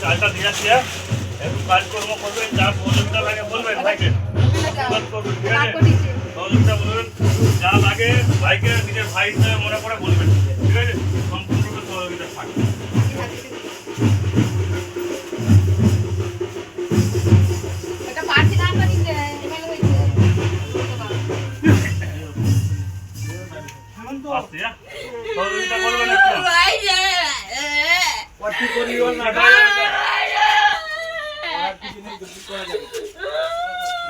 কাজটা দিয়ে যাচ্ছি, হ্যাঁ? একটু কাজকর্ম করবেন, যা সহযোগিতা লাগে বলবেন ভাইকে, আশীর্বাদ করবেন, ঠিক আছে? সহযোগিতা বলবেন, যা লাগে ভাইকে নিজের ভাই হিসেবে মনে করে বলবেন, ঠিক আছে? সম্পূর্ণরূপে সহযোগিতা থাকবে। আসছি, হ্যাঁ? সহযোগিতা করবেন একটু।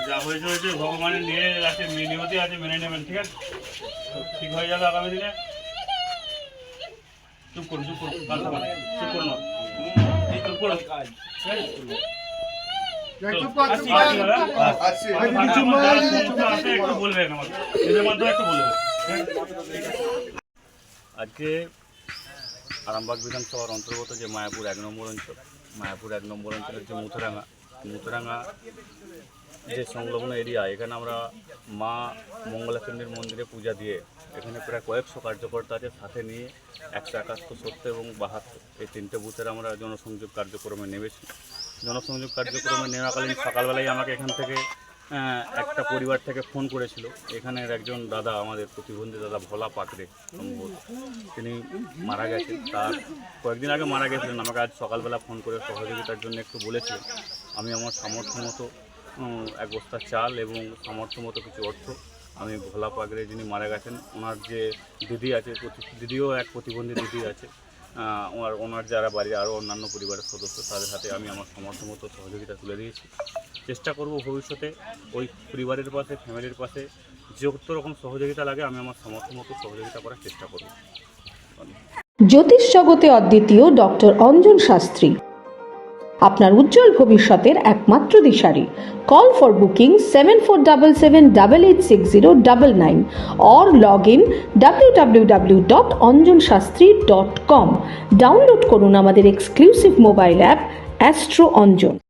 যা হয়েছে হয়েছে, ভগবানের নিয়ে আছে, নিয়তি আছে, মেনে নেবেন, ঠিক আছে? ঠিক হয়ে যাবে আগামী দিনে। চুপ করুন, চুপ করুন, চুপ করুন, চুপ করুন। একটু বলবেন আমাকে, এদের মাধ্যমে একটু বলবেন। আজকে আরামবাগ বিধানসভার অন্তর্গত যে মায়াপুর 1 নম্বর অঞ্চল, মায়াপুর 1 নম্বর অঞ্চলের যে মুথুরাঙ্গা যে সংলগ্ন এরিয়া, এখানে আমরা মা মঙ্গলাচণ্ডীর মন্দিরে পূজা দিয়ে এখানে প্রায় কয়েকশো কার্যকর্তা আছে সাথে নিয়ে 171, 70 এবং 72 এই 3টে বুথের আমরা জনসংযোগ কার্যক্রমে নেমেছি। জনসংযোগ কার্যক্রমে নেওয়াকালীন সকালবেলায় আমাকে এখান থেকে একটা পরিবার থেকে ফোন করেছিল। এখানের একজন দাদা, আমাদের প্রতিবন্ধী দাদা ভোলা পাকড়ে সম্ভবত, তিনি মারা গেছেন। তার কয়েকদিন আগে মারা গেছিলেন। আমাকে আজ সকালবেলা ফোন করে সহযোগিতার জন্য একটু বলেছিলেন। আমি আমার সামর্থ্য মতো 1 বস্তা চাল এবং সামর্থ্য মতো কিছু অর্থ আমি ভোলা পাকড়ে যিনি মারা গেছেন, ওনার যে দিদি আছে, দিদিও এক প্রতিবন্ধী দিদি আছে, ওনার যারা বাড়ির আরও অন্যান্য পরিবারের সদস্য, তাদের হাতে আমি আমার সামর্থ্য মতো সহযোগিতা তুলে দিয়েছি। চেষ্টা করব ভবিষ্যতে ওই পরিবারের পাশে, ফ্যামিলির পাশে যত রকম সহযোগিতা লাগে আমি আমার সামর্থ্য মতো সহযোগিতা করার চেষ্টা করব। জ্যোতিষ জগতে অদ্বিতীয় ডক্টর অঞ্জন শাস্ত্রী, আপনার উজ্জ্বল ভবিষ্যতের একমাত্র দিশারি। Call for booking 7477886099 or log in www.anjanshastri.com। Download করুন আমাদের exclusive mobile app astro Anjan.